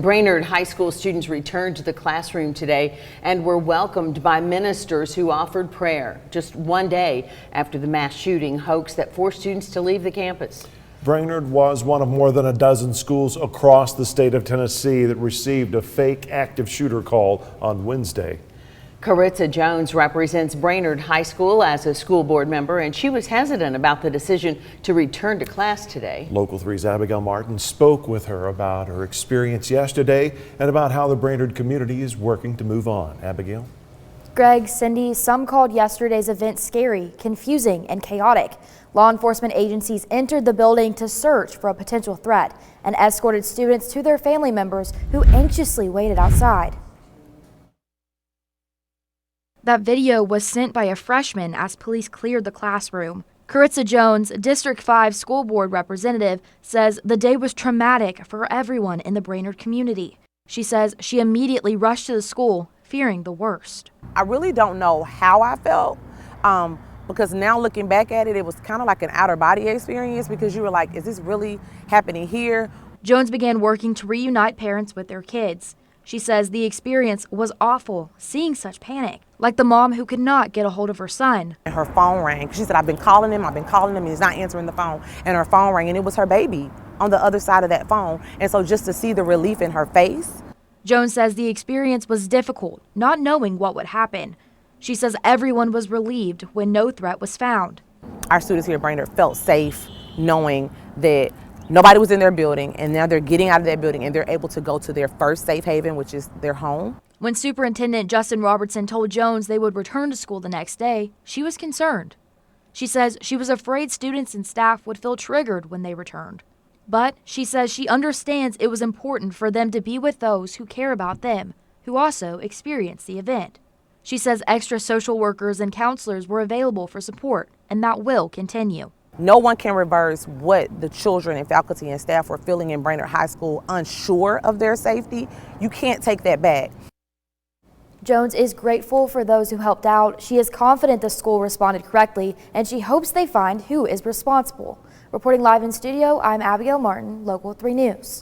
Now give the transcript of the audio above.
Brainerd High School students returned to the classroom today and were welcomed by ministers who offered prayer just one day after the mass shooting hoax that forced students to leave the campus. Brainerd was one of more than a dozen schools across the state of Tennessee that received a fake active shooter call on Wednesday. Karitsa Jones represents Brainerd High School as a school board member, and she was hesitant about the decision to return to class today. Local 3's Abigail Martin spoke with her about her experience yesterday and about how the Brainerd community is working to move on. Abigail? Greg, Cindy, some called yesterday's event scary, confusing, and chaotic. Law enforcement agencies entered the building to search for a potential threat and escorted students to their family members who anxiously waited outside. That video was sent by a freshman as police cleared the classroom. Karitsa Jones, District 5 school board representative, says the day was traumatic for everyone in the Brainerd community. She says she immediately rushed to the school, fearing the worst. I really don't know how I felt because now looking back at it, it was kind of like an outer body experience because you were like, is this really happening here? Jones began working to reunite parents with their kids. She says the experience was awful, seeing such panic, like the mom who could not get a hold of her son. And her phone rang. She said, I've been calling him, and he's not answering the phone. And her phone rang, and it was her baby on the other side of that phone. And so just to see the relief in her face. Jones says the experience was difficult, not knowing what would happen. She says everyone was relieved when no threat was found. Our students here at Brainerd felt safe knowing that nobody was in their building, and now they're getting out of that building and they're able to go to their first safe haven, which is their home. When Superintendent Justin Robertson told Jones they would return to school the next day, she was concerned. She says she was afraid students and staff would feel triggered when they returned. But she says she understands it was important for them to be with those who care about them, who also experienced the event. She says extra social workers and counselors were available for support, and that will continue. No one can reverse what the children and faculty and staff were feeling in Brainerd High School, unsure of their safety. You can't take that back. Jones is grateful for those who helped out. She is confident the school responded correctly, and she hopes they find who is responsible. Reporting live in studio, I'm Abigail Martin, Local 3 News.